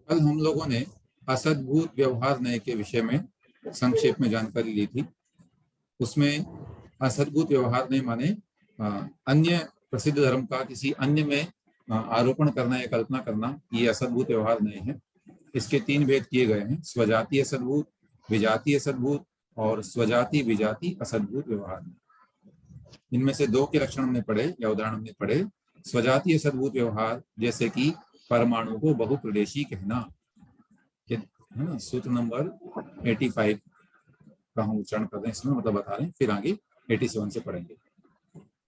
कल हम लोगों ने असद्भूत व्यवहार नय के विषय में संक्षेप में जानकारी ली थी। उसमें असद्भूत व्यवहार नय माने अन्य प्रसिद्ध धर्म का किसी अन्य में आरोपण करना या कल्पना करना, ये असद्भूत व्यवहार नय है। इसके 3 भेद किए गए हैं: स्वजाति असद्भूत, विजातीय असद्भूत और स्वजाति विजाति असद्भूत व्यवहार। इनमें से 2 के लक्षण हमने पढ़े या उदाहरण हमने पढ़े। स्वजातीय असद्भूत व्यवहार जैसे कि परमाणु को बहुप्रदेशी कहना, है ना। सूत्र नंबर 85 का हम उच्चारण कर रहे हैं, इसमें मतलब बता रहे हैं, फिर आगे 87 से पढ़ेंगे।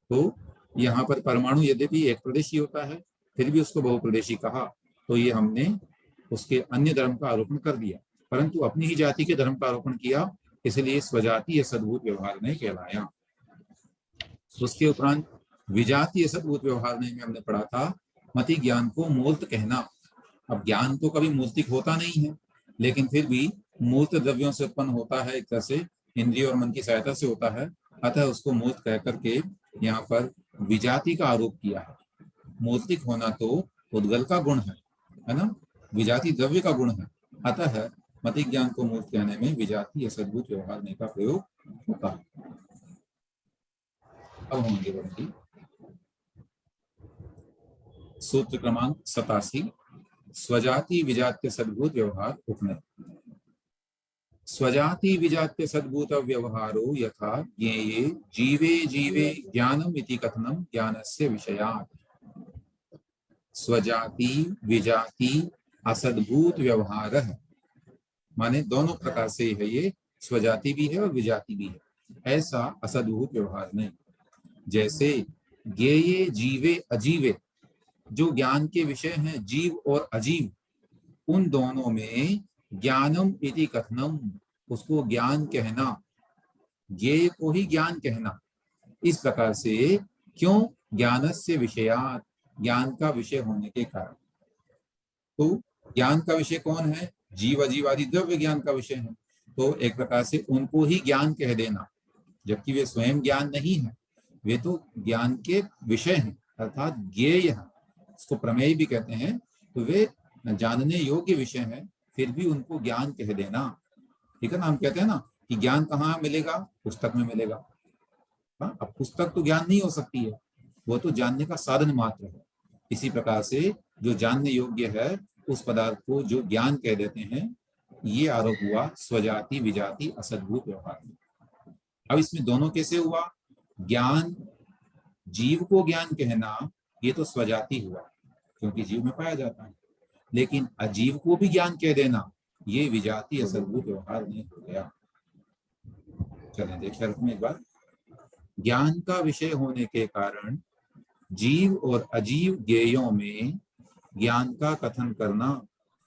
तो यहाँ पर परमाणु यद्यपि एक प्रदेशी होता है, फिर भी उसको बहुप्रदेशी कहा, तो ये हमने उसके अन्य धर्म का आरोपण कर दिया, परंतु अपनी ही जाति के धर्म का आरोपण किया, इसलिए स्वजातीय सद्भूत व्यवहार नहीं कहलाया। उसके उपरांत विजातीय सद्भूत व्यवहार में हमने पढ़ा था मति ज्ञान को मूर्त कहना। अब ज्ञान तो कभी मूर्तिक होता नहीं है, लेकिन फिर भी मूर्त द्रव्यों से उत्पन्न होता है, एक तरह से इंद्रिय और मन की सहायता से होता है, अतः उसको मूर्त कह करके यहाँ पर विजाति का आरोप किया है। मूर्तिक होना तो उद्गल का गुण है ना, विजाति द्रव्य का गुण है, अतः मति ज्ञान को मूर्त कहने में विजाति असद्भूत व्यवहार नहीं का प्रयोग होता है। अब हम आगे बढ़ेंगे। सूत्र क्रमांक 87, स्वजाति विजात्य सद्भूत व्यवहार उपनय। स्वजाति विजात्य सद्भूत व्यवहारो यथा ज्ञेये जीवे जीवे ज्ञानम इति कथनम ज्ञानस्य विषयात्। स्वजाति विजाति असद्भूत व्यवहार माने दोनों प्रकार से है, ये स्वजाति भी है और विजाति भी है, ऐसा असद्भूत व्यवहार नहीं। जैसे ज्ञेये जीवे अजीवे, जो ज्ञान के विषय हैं जीव और अजीव, उन दोनों में ज्ञानम इति कथनम, उसको ज्ञान कहना, ज्ञेय को ही ज्ञान कहना, इस प्रकार से। क्यों? ज्ञानस्य विषयात्, ज्ञान का विषय होने के कारण। तो ज्ञान का विषय कौन है? जीव अजीव आदि द्रव्य ज्ञान का विषय है, तो एक प्रकार से उनको ही ज्ञान कह देना, जबकि वे स्वयं ज्ञान नहीं है, वे तो ज्ञान के विषय हैं, अर्थात ज्ञेय है, उसको प्रमेय भी कहते हैं, तो वे जानने योग्य विषय हैं, फिर भी उनको ज्ञान कह देना, ठीक है ना। हम कहते हैं ना कि ज्ञान कहाँ मिलेगा? पुस्तक में मिलेगा। हाँ, अब पुस्तक तो ज्ञान नहीं हो सकती है, वो तो जानने का साधन मात्र है। इसी प्रकार से जो जानने योग्य है उस पदार्थ को जो ज्ञान कह देते हैं, ये आरोप हुआ स्वजाति विजाति असद्भूत व्यवहार में। अब इसमें दोनों कैसे हुआ? ज्ञान, जीव को ज्ञान कहना, ये तो स्वजाति हुआ क्योंकि जीव में पाया जाता है, लेकिन अजीव को भी ज्ञान कह देना, ये विजाति असद्भूत व्यवहार नहीं हो गया। चलें देखिए अर्थ में एक बार। ज्ञान का विषय होने के कारण जीव और अजीव ज्ञेयों में ज्ञान का कथन करना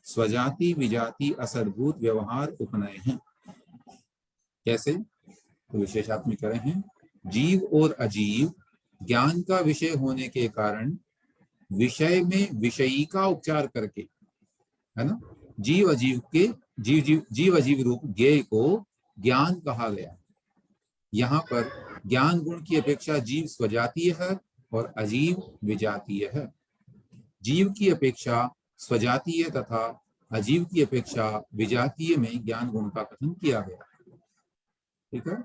स्वजाति विजाति असद्भूत व्यवहार उपनय है। कैसे? तो विशेषात्मक कह रहे हैं, जीव और अजीव ज्ञान का विषय होने के कारण विषय में विषयी का उपचार करके, है ना, जीव अजीव के जीव अजीव रूप ज्ञेय को ज्ञान कहा गया। यहाँ पर ज्ञान गुण की अपेक्षा जीव स्वजातीय है और अजीव विजातीय है। जीव की अपेक्षा स्वजातीय तथा अजीव की अपेक्षा विजातीय में ज्ञान गुण का कथन किया गया, ठीक है।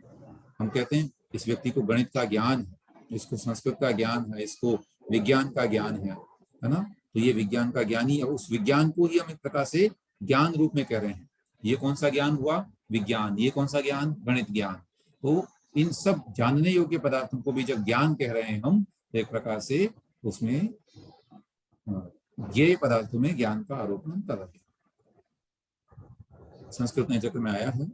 हम कहते हैं इस व्यक्ति को गणित का ज्ञान है, इसको संस्कृत का ज्ञान है, इसको विज्ञान का ज्ञान है ना, तो ये विज्ञान का ज्ञानी है। उस विज्ञान को ही हम एक प्रकार से ज्ञान रूप में कह रहे हैं। ये कौन सा ज्ञान हुआ? विज्ञान। ये कौन सा ज्ञान? गणित ज्ञान। तो इन सब जानने योग्य पदार्थों को भी जब ज्ञान कह रहे हैं हम, एक प्रकार से उसमें ये पदार्थों में ज्ञान का आरोपण कर रहे हैं। संस्कृत में चक्र में आया है,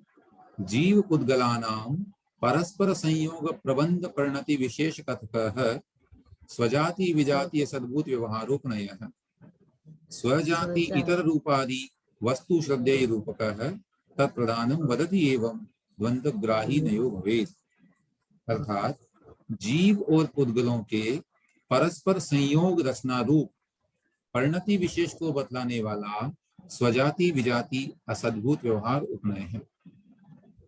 जीव उद्गलानाम परस्पर संयोग प्रबंध परिणति विशेष कथकः स्वजाति विजातीय सद्भूत व्यवहारोपनयः। स्वजाति इतर रूपादि वस्तु श्रद्धेय रूपकः तत्प्रधानम वदति एवं द्वंद्वग्राही नयो भवेत्। अर्थात जीव और उद्गलों के परस्पर संयोग रचना रूप परिणति विशेष को बतलाने वाला स्वजाति विजाति असद्भूत व्यवहार उपनय है।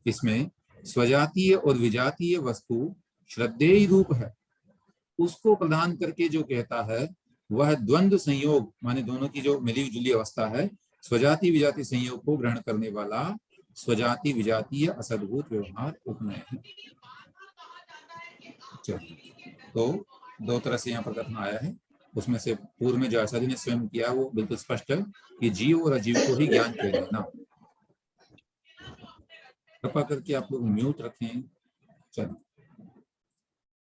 इसमें स्वजातीय और विजातीय वस्तु श्रद्धेय रूप है, उसको प्रदान करके जो कहता है वह द्वंद्व संयोग माने दोनों की जो मिली जुली अवस्था है, स्वजाति विजाति संयोग को ग्रहण करने वाला स्वजाति विजातीय असद्भूत व्यवहार उपनय है। तो दो तरह से यहाँ पर कथन आया है, उसमें से पूर्व में जो आचार्य ने स्वयं किया वो बिल्कुल स्पष्ट है कि जीव और अजीव को ही ज्ञान कह देना। कृपा करके आप लोग म्यूट रखें। चलो,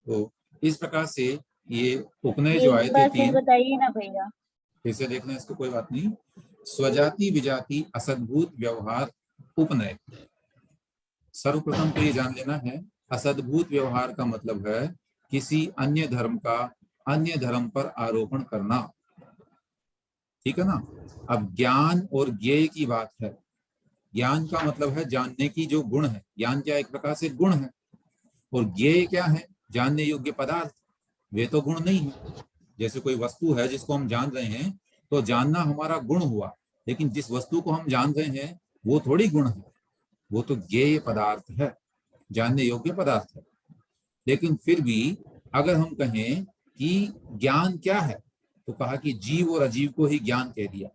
तो इस प्रकार से ये उपनय जो आए थे तीन, बताइए ना भैया, फिर से देखना इसको, कोई बात नहीं। स्वजाति विजाति असद्भूत व्यवहार उपनय। सर्वप्रथम तो ये जान लेना है, असद्भूत व्यवहार का मतलब है किसी अन्य धर्म का अन्य धर्म पर आरोपण करना, ठीक है ना। अब ज्ञान और ज्ञेय की बात है। ज्ञान का मतलब है जानने की जो गुण है, ज्ञान क्या एक प्रकार से गुण है, और ज्ञेय क्या है, जानने योग्य पदार्थ। वे तो गुण नहीं है। जैसे कोई वस्तु है जिसको हम जान रहे हैं, तो जानना हमारा गुण हुआ, लेकिन जिस वस्तु को हम जान रहे हैं वो थोड़ी गुण है, वो तो ज्ञेय पदार्थ है, जानने योग्य पदार्थ है। लेकिन फिर भी अगर हम कहें कि ज्ञान क्या है, तो कहा कि जीव और अजीव को ही ज्ञान कह दिया।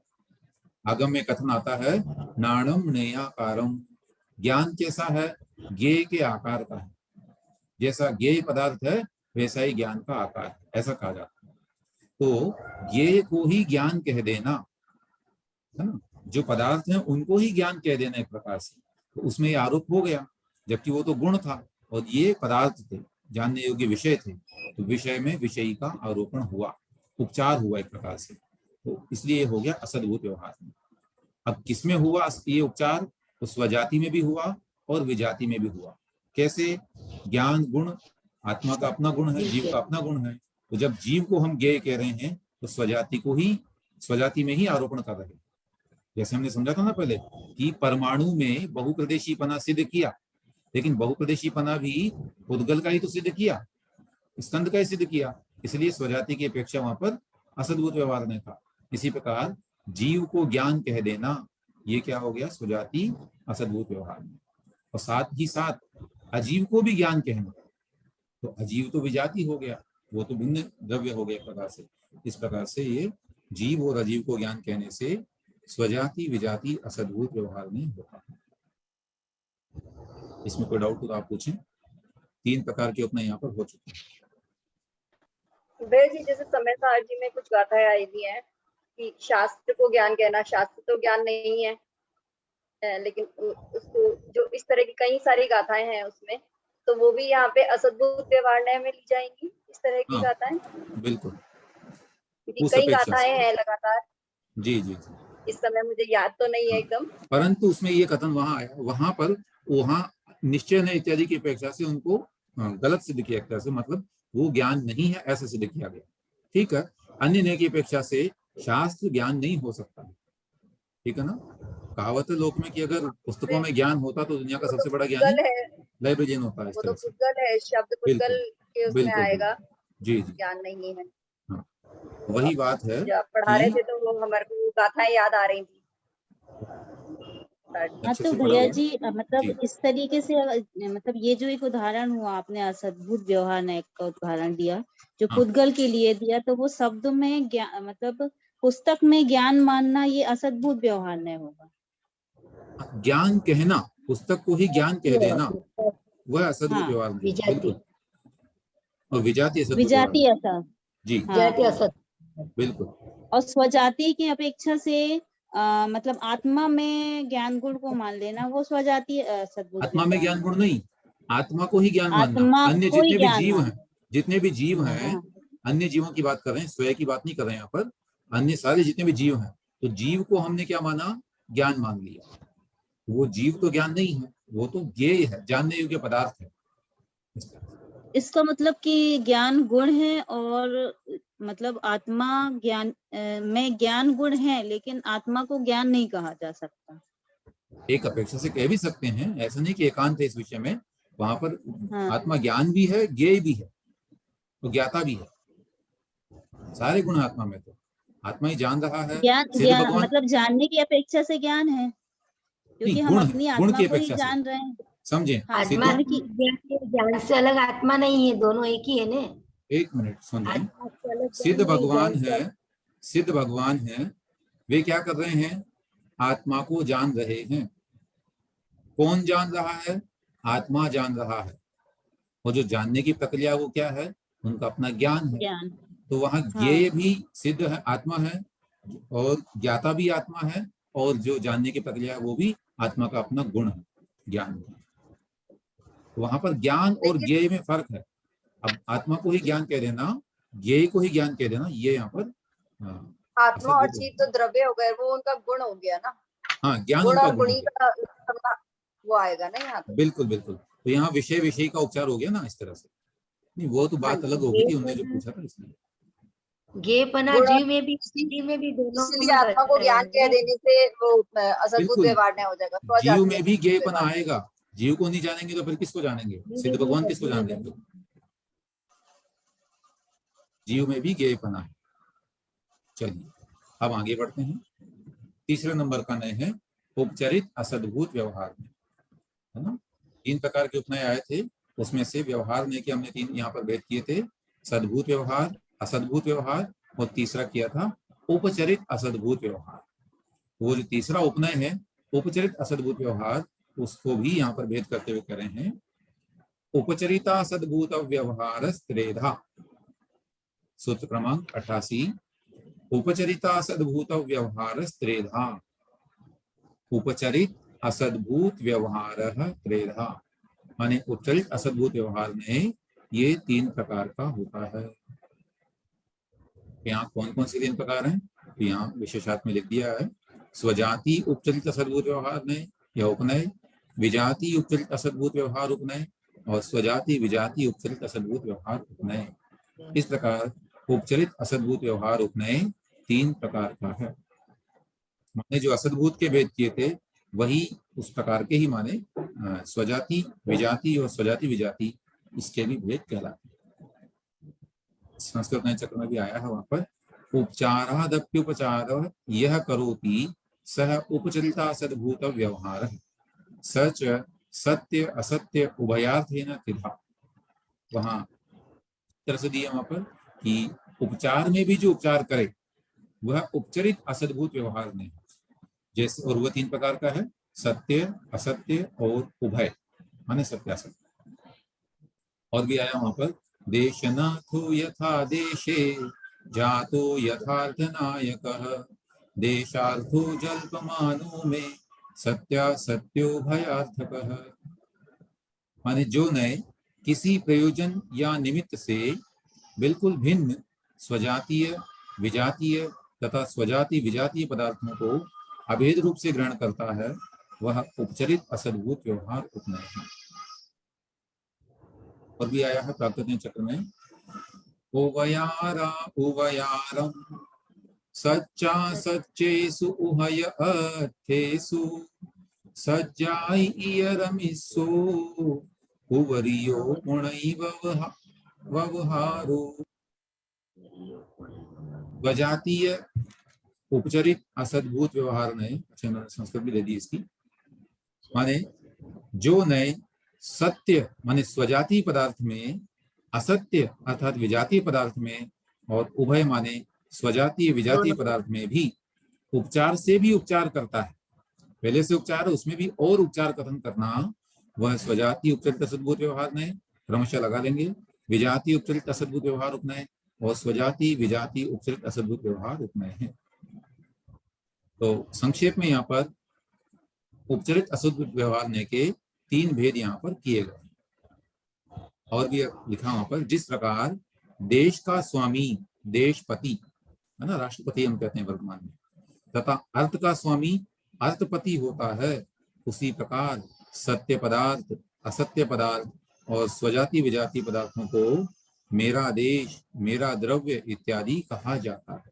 आगम में कथन आता है, नाणम नेयाकारम। ज्ञान कैसा है, ज्ञेय के आकार का है। जैसा ज्ञेय पदार्थ है वैसा ही ज्ञान का आकार है, ऐसा कहा जाता है। तो ज्ञेय को ही ज्ञान कह देना, है ना, जो पदार्थ है उनको ही ज्ञान कह देना एक प्रकार से, तो उसमें ये आरोप हो गया, जबकि वो तो गुण था और ये पदार्थ थे, जानने योग्य विषय थे। तो विषय में विषयी का आरोपण हुआ, उपचार हुआ एक प्रकार से, तो इसलिए हो गया असद्भूत व्यवहार में। अब किसमें हुआ ये उपचार, तो स्वजाति में भी हुआ और विजाति में भी हुआ। कैसे, ज्ञान गुण, आत्मा का अपना गुण है, जीव का अपना गुण है, तो जब जीव को हम ज्ञेय कह रहे हैं तो स्वजाति को ही, स्वजाति में ही आरोपण कर रहे हैं। जैसे हमने समझा था ना पहले कि परमाणु में बहुप्रदेशीपना सिद्ध किया, लेकिन बहुप्रदेशीपना भी उद्गल का ही तो सिद्ध किया, स्कंद का ही सिद्ध किया, इसलिए स्वजाति की अपेक्षा वहां पर असद्भुत व्यवहार ने था। इसी प्रकार जीव को ज्ञान कह देना, ये क्या हो गया, स्वजाति असद्भुत व्यवहार में। और साथ ही साथ अजीव को भी ज्ञान कहना, तो अजीव तो विजाति हो गया, वो तो भिन्न द्रव्य हो गया एक प्रकार से। इस प्रकार से ये जीव और अजीव को ज्ञान कहने से स्वजाति विजाति असद्भुत व्यवहार नहीं होता। इसमें कोई डाउट हो तो आप पूछें। 3 प्रकार के उपनय यहाँ पर हो चुके हैं। जी जैसे समय सार जी में कुछ गाथाएं आई हुई हैं कि शास्त्र को ज्ञान कहना, शास्त्र तो ज्ञान नहीं है, लेकिन उसको जो इस तरह की कई सारी गाथाएं हैं उसमें, तो वो भी यहाँ पे असद्भुत व्यवहार में ली जाएंगी इस तरह की गाथाएं। बिल्कुल, कई गाथाएं हैं लगातार। जी जी, इस समय मुझे याद तो नहीं है एकदम, परंतु उसमें ये कथन वहां आया, वहां पर वहां निश्चय ने इत्यादि की अपेक्षा से उनको गलत सिद्ध किया गया, से मतलब वो ज्ञान नहीं है ऐसा सिद्ध किया गया। ठीक है, अन्य ने की अपेक्षा से शास्त्र ज्ञान नहीं हो सकता, ठीक है ना। कहावत है लोक में कि अगर पुस्तकों में ज्ञान होता तो दुनिया का सबसे बड़ा ज्ञानी लाइब्रेरियन होता है। वो तो पुद्गल है, शब्द पुद्गल के उसमें आएगा, जी जी, ज्ञान नहीं है। हाँ, वही बात है। जब पढ़ा रहे थे तो वो हमारे को गाथाएं याद आ रही थी। हाँ तो भैया जी मतलब इस तरीके से, मतलब ये जो एक उदाहरण हुआ आपने असद्भुत व्यवहार ने का उदाहरण दिया जो पुद्गल के लिए दिया, तो वो शब्द में ज्ञान मतलब पुस्तक में ज्ञान मानना ये असद्भुत व्यवहार नहीं होगा। ज्ञान कहना, पुस्तक को ही ज्ञान कह देना, वह असद्भुत व्यवहार नहीं। बिल्कुल, और विजाति असद्भुत, विजाति असद जी, विजाति असद, बिल्कुल। और स्वजाति की अपेक्षा से मतलब आत्मा में ज्ञान गुण को मान लेना वो स्वजाति असद्भुत। आत्मा में ज्ञान गुण नहीं, आत्मा को ही ज्ञान मानना। अन्य जितने भी जीव हैं, जितने भी जीव हैं, अन्य जीवों की बात कर रहे हैं, स्वयं की बात नहीं कर रहे हैं यहाँ पर। अन्य सारे जितने भी जीव हैं, तो जीव को हमने क्या माना, ज्ञान मान लिया। वो जीव तो ज्ञान नहीं है, वो तो ज्ञेय है, जानने योग्य पदार्थ है। इसका मतलब कि ज्ञान गुण है और मतलब आत्मा ज्ञान में ज्ञान गुण है, लेकिन आत्मा को ज्ञान नहीं कहा जा सकता। एक अपेक्षा से कह भी सकते हैं, ऐसा नहीं कि एकांत है इस विषय में। वहां पर आत्मा ज्ञान भी है, ज्ञेय भी है, तो ज्ञाता भी है। सारे गुण आत्मा में, तो आत्मा ही जान रहा है। ज्ञान मतलब जानने की अपेक्षा से ज्ञान है, क्योंकि हम अपनी आत्मा को ही जान रहे हैं, समझे। आत्मा की ज्ञान से अलग आत्मा नहीं है, दोनों एक ही है ने। एक मिनट सुनिए, सिद्ध भगवान है, सिद्ध भगवान हैं वे क्या कर रहे हैं, आत्मा को जान रहे हैं। कौन जान रहा है, आत्मा जान रहा है। और जो जानने की प्रक्रिया वो क्या है, उनका अपना ज्ञान है। ज्ञान। तो वहां हाँ। ज्ञेय भी सिद्ध है, आत्मा है, और ज्ञाता भी आत्मा है, और जो जानने की प्रक्रिया है वो भी आत्मा का अपना गुण है, ज्ञान। तो वहां पर ज्ञान और लेकिन ज्ञेय में फर्क है। अब आत्मा को ही ज्ञान कह देना, ज्ञेय को ही ज्ञान कह देना, ये यहाँ पर आत्मा और असद्भुत चित्त तो द्रव्य हो गए, वो उनका गुण हो गया ना। हाँ, ज्ञान गुण उनका और गुण हो गुणी गया। का वो आएगा ना यहाँ पे। बिल्कुल बिल्कुल। तो यहाँ विषय विषय का उपचार हो गया ना इस तरह से। नहीं, वो तो बात अलग होगी थी, उन्होंने जो पूछा था इसलिए। ज्ञेयपना गुण और जीव में भी दोनों इसलिए में आत्मा को रहता ज्ञान कह है। देने से वो असद्भुत बिल्कुल, व्यवहार नहीं हो जाएगा, जीव स्वजातीय में भी असद्भुत ज्ञेयपन व्यवहार। आएगा। जीव को नहीं जानेंगे तो फिर किसको जानेंगे, सिद्ध भगवान किसको जान लेंगे। जीव में भी ज्ञेयपना है। चलिए अब आगे बढ़ते हैं। तीसरे नंबर का नय है उपचरित असद्भूत व्यवहार में, है ना। 3 प्रकार के उपनय आए थे, उसमें से व्यवहार ने के हमने 3 यहाँ पर भेद किए थे, सद्भूत व्यवहार, असद्भूत व्यवहार, और तीसरा किया था उपचरित असद्भूत व्यवहार। वो जो तीसरा उपनय है उपचरित असद्भूत व्यवहार, उसको भी यहाँ पर भेद करते हुए करें हैं उपचरिता सद्भूत व्यवहार त्रेधा। सूत्र क्रमांक 88। उपचरिता सद्भूत व्यवहार त्रेधा। उपचरित असद्भूत व्यवहार त्रेधा, माने उपचरित असद्भूत व्यवहार में ये 3 प्रकार का होता है। यहाँ कौन कौन से 3 प्रकार हैं, तो यहाँ विशेषार्थ में लिख दिया है। स्वजाति उपचरित असद्भूत व्यवहार में यह उपनय, विजाति उपचरित असद्भूत व्यवहार उपनय, और स्वजाति विजाति उपचरित असद्भूत व्यवहार उपनय। इस प्रकार उपचरित असद्भूत व्यवहार उपनय 3 प्रकार का है। माने जो असद्भूत के भेद किए थे वही उस प्रकार के ही माने स्वजाति विजाति और स्वजाति विजाति, इसके भी भेद कहलाते हैं। संस्कृत नए चक्र में भी आया है वहां पर, उपचारादप्युपचार यह करोति सह उपचरिता सद्भूत व्यवहार सच सत्य असत्य उभयार्थेन त्रिधा। वहां तरह से दिया वहां पर कि उपचार में भी जो उपचार करे वह उपचरित असद्भूत व्यवहार नहीं, जैसे, और वह 3 प्रकार का है, सत्य असत्य और उभय, माने सत्य असत्य। और भी आया वहां पर, देशनाथो यथा देशे जातो यथार्थ नायकः देशार्थो जल्पमानो में सत्यासत्योभयार्थकः। माने जो नए किसी प्रयोजन या निमित्त से बिल्कुल भिन्न स्वजातीय विजातीय तथा स्वजाति विजातीय पदार्थों को अभेद रूप से ग्रहण करता है, वह उपचरित असद्भूत व्यवहार उपनय है। और भी आया है प्राकृतिक चक्र में, उभयारा उभयारम सच्चा सच्चेसु उभय अर्थेसु सज्जाई इयरमिसो उवरियो गुणैव व्यवहारो। स्वजातीय उपचरित असद्भूत व्यवहार ने, अच्छा संस्कृत भी दे दी इसकी, माने जो नए सत्य माने स्वजातीय पदार्थ में, असत्य अर्थात विजातीय पदार्थ में, और उभय माने स्वजातीय विजातीय पदार्थ में भी उपचार से भी उपचार करता है। पहले से उपचार है उसमें भी और उपचार कथन करना, वह स्वजातीय उपचरित असद्भूत व्यवहार ने क्रमशः लगा लेंगे, विजातीय उपचरित असद्भूत व्यवहार उपनय और स्वजातीय विजातीय उपचरित असद्भूत व्यवहार उपनय है। तो संक्षेप में यहाँ पर उपचरित असद्भुत व्यवहार ने के 3 भेद यहाँ पर किए गए। और भी लिखा वहां पर, जिस प्रकार देश का स्वामी देशपति है ना, राष्ट्रपति हम कहते हैं वर्तमान में, तथा अर्थ का स्वामी अर्थपति होता है, उसी प्रकार सत्य पदार्थ असत्य पदार्थ और स्वजाति विजाति पदार्थों को मेरा देश मेरा द्रव्य इत्यादि कहा जाता है।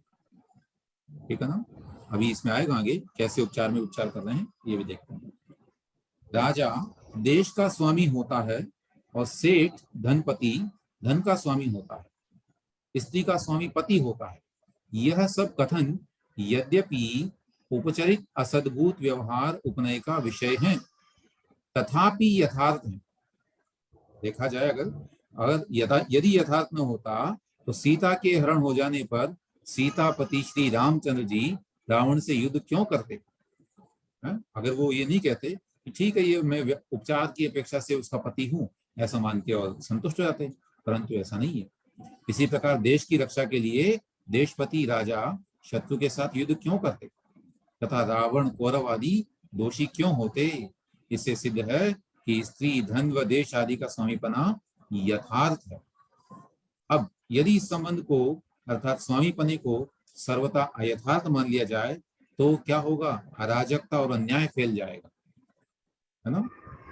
ठीक है ना। अभी इसमें आएगा आगे कैसे उपचार में उपचार कर रहे हैं, ये भी देखते हैं। राजा देश का स्वामी होता है और सेठ धनपति धन का स्वामी होता है, स्त्री का स्वामी पति होता है। यह सब कथन यद्यपि उपचरित असद्भूत व्यवहार उपनय का विषय है, तथापि यथार्थ है। देखा जाए अगर यदि यथार्थ न होता तो सीता के हरण हो जाने पर सीतापति श्री रामचंद्र जी रावण से युद्ध क्यों करते? अगर वो ये नहीं कहते कि ठीक है ये मैं उपचार की अपेक्षा से उसका पति हूँ, ऐसा मान के और संतुष्ट हो जाते, परंतु ऐसा नहीं है। इसी प्रकार देश की रक्षा के लिए देशपति राजा शत्रु के साथ युद्ध क्यों करते तथा रावण कौरव आदि दोषी क्यों होते? इससे सिद्ध है कि स्त्री धन व देश आदि का स्वामीपना यथार्थ है। अब यदि इस संबंध को अर्थात स्वामीपने को सर्वथा अयथार्थ मान लिया जाए तो क्या होगा? अराजकता और अन्याय फैल जाएगा, है ना।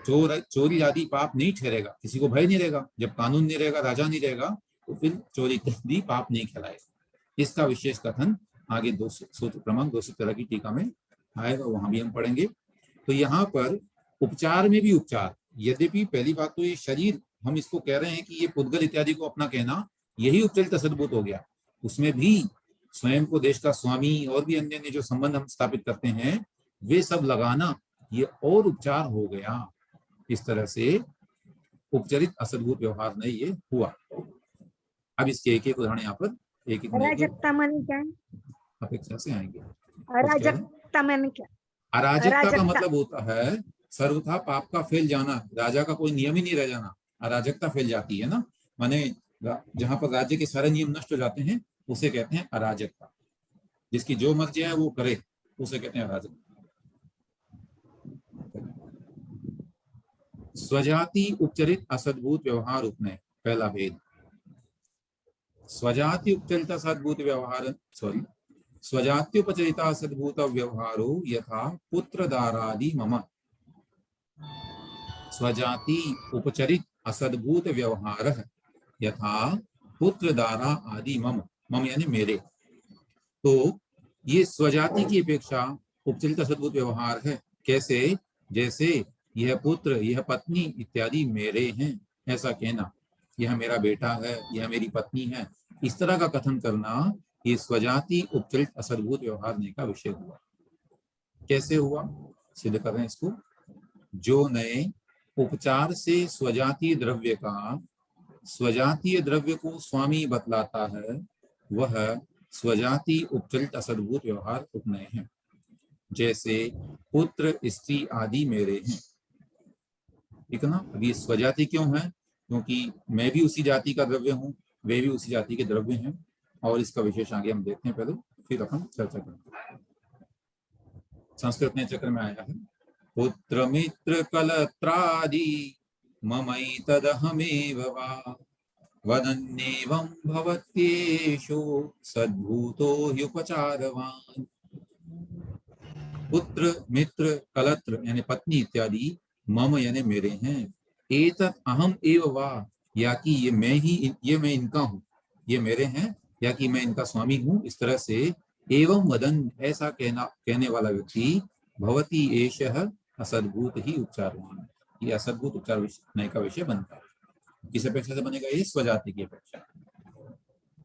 चोरी आदि पाप नहीं ठहरेगा, किसी को भय नहीं रहेगा। जब कानून नहीं रहेगा, राजा नहीं रहेगा, तो फिर चोरी आदि पाप नहीं कहलाएगा। इसका विशेष कथन आगे सूत्र क्रमांक 213 की टीका में आएगा, वहां भी हम पढ़ेंगे। तो यहाँ पर उपचार में भी उपचार, यद्यपि पहली बात तो ये शरीर हम इसको कह रहे हैं कि ये पुद्गल इत्यादि को अपना कहना यही उपचलित असद्भूत हो गया। उसमें भी स्वयं को देश का स्वामी और भी अन्य जो संबंध हम स्थापित करते हैं वे सब लगाना ये और उपचार हो गया। इस तरह से उपचरित असद्भूत व्यवहार नहीं ये हुआ। अब इसके एक एक उदाहरण यहाँ पर एक एक अराजकता माने क्या है? अपेक्षा से आएंगे। अराजकता माने क्या? अराजकता का मतलब होता है सर्वथा पाप का फैल जाना, राजा का कोई नियम ही नहीं रह जाना, अराजकता फैल जाती है ना। माने जहां पर राज्य के सारे नियम नष्ट हो जाते हैं उसे कहते हैं अराजकता। जिसकी जो मर्जी है वो करे उसे कहते हैं अराजकता। स्वजाति उपचरित असद्भूत व्यवहार उपनय, पहला भेद। स्वजाति उपचरित असद्भूत व्यवहार स्वजात्युपचरिता सद्भूत व्यवहारो यथा पुत्र दारादि मम। स्वजाति उपचरित असद्भूत व्यवहार यथा पुत्र दारा आदि मम, मम यानी मेरे। तो ये स्वजाति की अपेक्षा उपचरित असद्भूत व्यवहार है। कैसे? जैसे यह पुत्र, यह पत्नी इत्यादि मेरे हैं, ऐसा कहना, यह मेरा बेटा है, यह मेरी पत्नी है, इस तरह का कथन करना ये स्वजाति उपचरित असद्भूत व्यवहार का विषय हुआ। कैसे हुआ? सिद्ध कर रहे हैं इसको। जो नए उपचार से स्वजातीय द्रव्य का स्वजातीय द्रव्य को स्वामी बतलाता है वह स्वजाति उपचरित असद्भूत व्यवहार उपनय है। जैसे पुत्र स्त्री आदि मेरे हैं, ठीक है ना। अभी स्वजाति क्यों है? क्योंकि मैं भी उसी जाति का द्रव्य हूँ, वे भी उसी जाति के द्रव्य हैं, और इसका विशेष आगे हम देखते हैं, पहले फिर अपन चर्चा करेंगे। संस्कृत में चक्र में आया है पुत्र मित्र कलत्रादि ममैतदहमेव वा वदन्नेवं भवत्येषु सद्भूतो ह्युपचारवान्। पुत्र मित्र कलत्र यानी पत्नी इत्यादि मम यानी मेरे हैं, एतत् अहम एव वा या कि ये मैं ही, ये मैं इनका हूँ, ये मेरे हैं, या कि मैं इनका स्वामी हूँ। इस तरह से एवं वदन ऐसा कहने वाला व्यक्ति भवती एषः असद्भूत ही उपचारवान, ये असद्भूत उपचार नए का विषय बनता है। किस अपेक्षा से बनेगा? ये स्वजाति की अपेक्षा।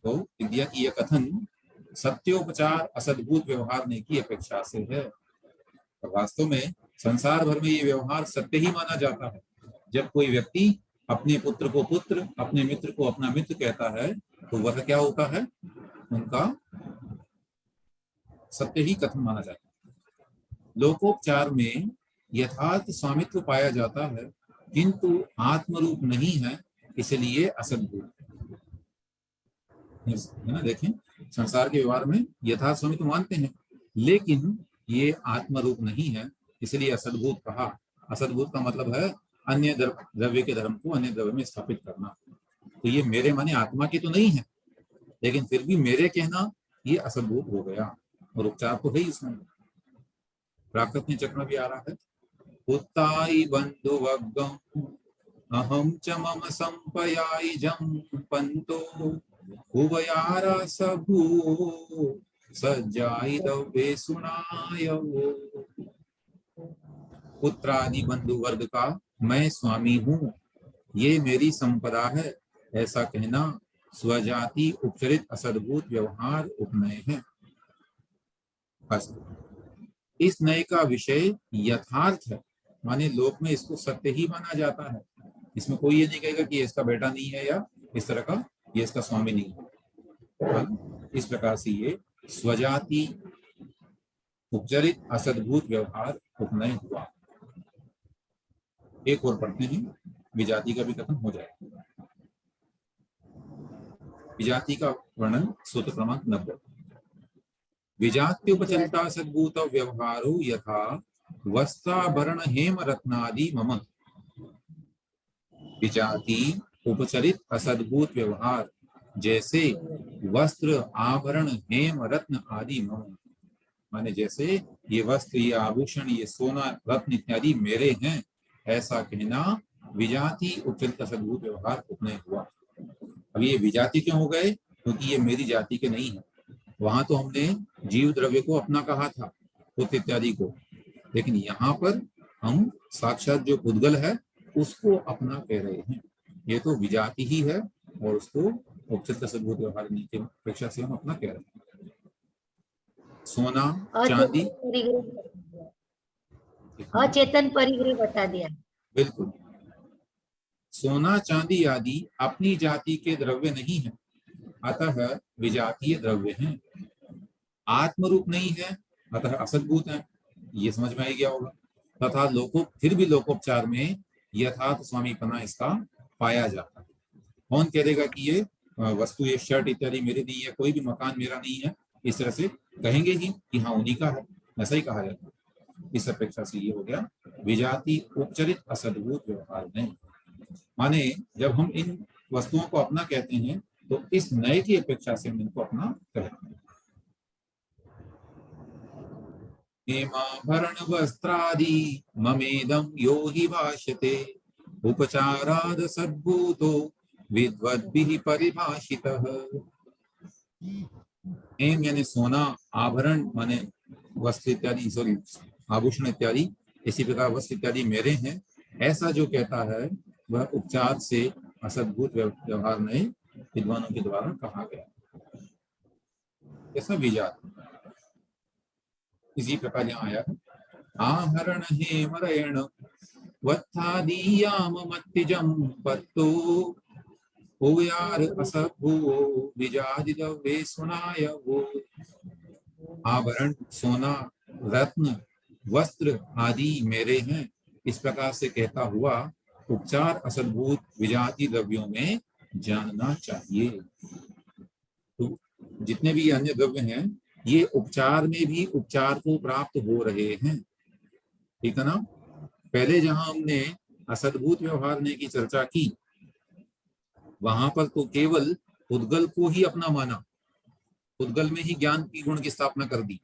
तो विद्या की यह कथन सत्योपचार असद्भूत व्यवहार ने की अपेक्षा से है। तो वास्तव में संसार भर में ये व्यवहार सत्य ही माना जाता है। जब कोई व्यक्ति अपने पुत्र को पुत्र, अपने मित्र को अपना मित्र कहता है तो वह क्या होता है? उनका सत्य ही कथन माना जाता है। लोकोपचार में यथार्थ स्वामित्व पाया जाता है किंतु आत्मरूप नहीं है, इसलिए असद्भूत है ना। देखें, संसार के व्यवहार में यथार्थ स्वामित्व मानते हैं लेकिन ये आत्मरूप नहीं है, इसलिए असद्भूत कहा। असद्भूत का मतलब है अन्य द्रव्य के धर्म को अन्य द्रव्य में स्थापित करना। तो ये मेरे माने आत्मा की तो नहीं है, लेकिन फिर भी मेरे कहना ये असद्भूत हो गया, और उपचार तो है इसमें। प्राकृत में चक्र भी आ रहा है पुत्ताई बंधुवग्गम अहम च मम संपयाई जम पंतो उभयारा सबू सज्जाई दव्ये सुनाय। पुत्रादि बंधु वर्ग का मैं स्वामी हूँ, ये मेरी संपदा है, ऐसा कहना स्वजाति उपचरित असद्भूत व्यवहार उपनय है। इस नए का विषय यथार्थ है, माने लोक में इसको सत्य ही माना जाता है। इसमें कोई ये नहीं कहेगा कि ये इसका बेटा नहीं है या इस तरह का, ये इसका स्वामी नहीं है। इस प्रकार से ये स्वजाति उपचरित असद्भूत व्यवहार उपनय हुआ। एक और पढ़ते हैं, विजाति का भी कथन हो जाएगा। विजाति का वर्णन सूत्र क्रमांक 90। विजाति उपचरिता सद्भूत व्यवहारो यथा वस्त्राभरण हेम रत्नादि मम। विजाति उपचरित असद्भूत व्यवहार जैसे वस्त्र आभरण हेम रत्न आदि मम, माने जैसे ये वस्त्र, ये आभूषण, ये सोना रत्न इत्यादि मेरे हैं, ऐसा कहना विजाति उपचरित असद्भूत व्यवहार उपनय हुआ। अब ये विजाति क्यों हो गए? क्योंकि ये मेरी जाति के नहीं है। वहां तो हमने जीव द्रव्य को अपना कहा था, पुत्र इत्यादि को, लेकिन यहाँ पर हम साक्षात जो पुद्गल है उसको अपना कह रहे हैं। ये तो विजाति ही है और उसको उपचरित असद्भूत व्यवहार की अपेक्षा से हम अपना कह रहे हैं। सोना चांदी, अचेतन परिग्रह बता दिया। बिल्कुल, सोना चांदी आदि अपनी जाति के द्रव्य नहीं है, अतः विजातीय द्रव्य हैं। आत्मरूप नहीं है, अतः असद्भूत है। ये समझ में आ गया होगा। तथा फिर भी लोकोपचार में यथार्थ स्वामीपना इसका पाया जाता है। कौन कह देगा कि ये वस्तु, ये शर्ट इत्यादि मेरी नहीं है, कोई भी मकान मेरा नहीं है, इस तरह से कहेंगे ही कि हाँ उन्हीं का है, ऐसा ही कहा जाता है। इस अपेक्षा से ये हो गया विजाति उपचरित असद्भूत व्यवहार नहीं। माने जब हम इन वस्तुओं को अपना कहते हैं तो इस नए की अपेक्षा से हम इनको अपना कहते हैं। हेमाभरण वस्त्रादि ममेदं यो हि भाष्यते उपचाराद सद्भूतो विद्वद्भिः परिभाषितः। हेम यानी सोना, आभरण माने वस्त्र इत्यादि, सॉरी आभूषण इत्यादि, इसी प्रकार वस्त्र इत्यादि मेरे हैं, ऐसा जो कहता है वह उपचार से असद्भूत व्यवहार नहीं विद्वानों के द्वारा कहा गया। ऐसा विजाति। इसी प्रकार यहाँ आया है आहरण हेमरेण वत्थादीयाम मत्तिजं पत्तो भूयार असभूवो विजादिदवे सुनाय वो। आभरण, सोना, रत्न, वस्त्र आदि मेरे हैं, इस प्रकार से कहता हुआ उपचार असद्भूत विजाति द्रव्यों में जानना चाहिए। तो जितने भी अन्य द्रव्य हैं ये उपचार में भी उपचार को प्राप्त हो रहे हैं, ठीक है ना। पहले जहां हमने असद्भूत व्यवहार ने की चर्चा की, वहां पर तो केवल उद्गल को ही अपना माना, उद्गल में ही ज्ञान की गुण की स्थापना कर दी।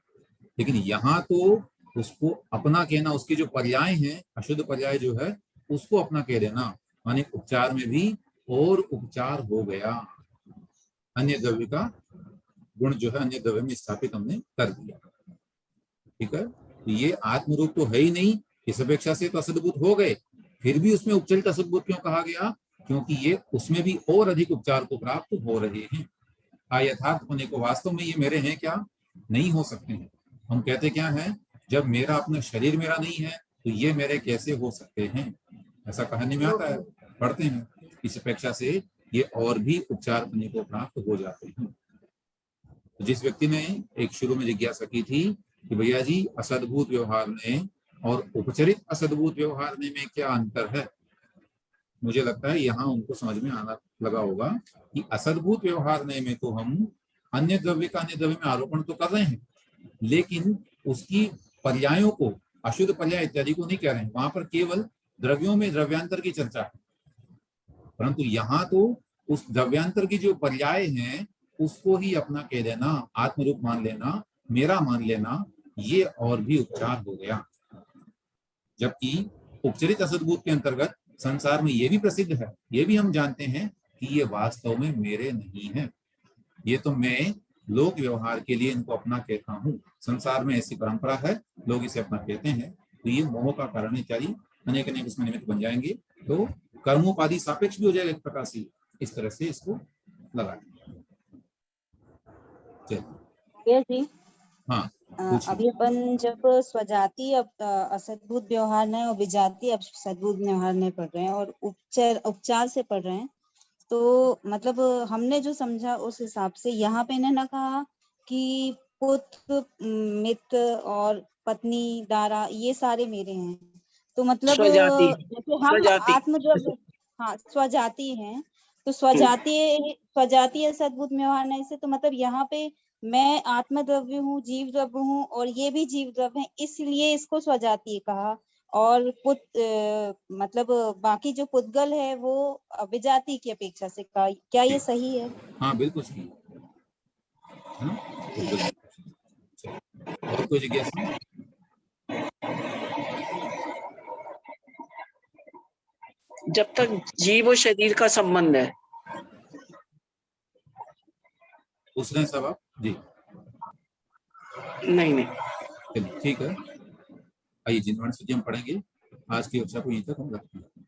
लेकिन यहाँ तो उसको अपना कहना, उसके जो पर्याय हैं, अशुद्ध पर्याय जो है उसको अपना कह देना, माने उपचार में भी और उपचार हो गया। अन्य द्रव्य का गुण जो है अन्य द्रव्य में स्थापित हमने कर दिया, ठीक है। तो ये आत्मरूप तो है ही नहीं, इस अपेक्षा से तो असद्भूत हो गए, फिर भी उसमें उपचरित असद्भूत क्यों कहा गया? क्योंकि ये उसमें भी और अधिक उपचार को प्राप्त हो रहे हैं। यथार्थ होने को वास्तव में ये मेरे हैं क्या? नहीं हो सकते हैं। हम कहते क्या है, जब मेरा अपना शरीर मेरा नहीं है तो ये मेरे कैसे हो सकते हैं, ऐसा कहानी में आता है, पढ़ते हैं। इस अपेक्षा से ये और भी उपचार करने को प्राप्त हो जाते हैं। तो जिस व्यक्ति ने एक शुरू में जिज्ञासा की थी कि भैया जी असद्भूत व्यवहार ने और उपचरित असद्भूत व्यवहार में क्या अंतर है, मुझे लगता है यहाँ उनको समझ में आना लगा होगा कि असद्भूत व्यवहार में तो हम अन्य द्रव्य का अन्य द्रव्य में आरोपण तो कर रहे हैं, लेकिन उसकी पर्यायों को, अशुद्ध पर्याय इत्यादि को नहीं कह रहे हैं। वहां पर केवल द्रव्यों में द्रव्यांतर की चर्चा है, परंतु यहाँ तो उस द्रव्यांतर की जो पर्याय हैं उसको ही अपना कह देना, आत्मरूप मान लेना, मेरा मान लेना, ये और भी उपचार हो गया। जबकि उपचरित असद्भूत के अंतर्गत संसार में ये भी प्रसिद्ध है, ये भी हम जानते हैं कि ये वास्तव में मेरे नहीं है, ये तो मैं लोक व्यवहार के लिए इनको अपना कहता हूँ। संसार में ऐसी परंपरा है, लोग इसे अपना कहते हैं, तो ये मोह का कारण इत्यादि अनेक अनेक इसमें निमित्त बन जाएंगे, तो कर्मोपाधि सापेक्ष भी हो जाएगा एक प्रकार से। इस तरह से इसको लगा जी। हाँ, अभी अपन जब स्वजाति असद्भूत व्यवहार नहीं और विजाति असद्भूत व्यवहार नहीं पढ़ रहे हैं और उपचार से पढ़ रहे हैं, तो मतलब हमने जो समझा उस हिसाब से यहाँ पे इन्होंने कहा कि पुत्र, मित्र और पत्नी, दारा, ये सारे मेरे हैं। तो मतलब स्वजाति जैसे हम स्वजाति आत्म जब, हाँ, स्वजाति हैं, तो स्वजातीय सद्बुद्ध व्यवहार से तो मतलब यहाँ पे मैं आत्म द्रव्य हूँ, जीव द्रव्य हूँ, और ये भी जीव द्रव्य है, इसलिए इसको स्वजातीय कहा। और मतलब बाकी जो पुद्गल है वो विजाति की अपेक्षा से कहा। क्या ये सही है? हाँ बिल्कुल सही है ना। बिल्कुल। और कोई जिज्ञासा? जब तक जीव और शरीर का संबंध है। पूछ रहे हैं सब आप जी? नहीं नहीं चलिए ठीक है, आइए जिनवर्ण सूची हम पढ़ेंगे। आज की कक्षा को यहीं तक हम रखते हैं।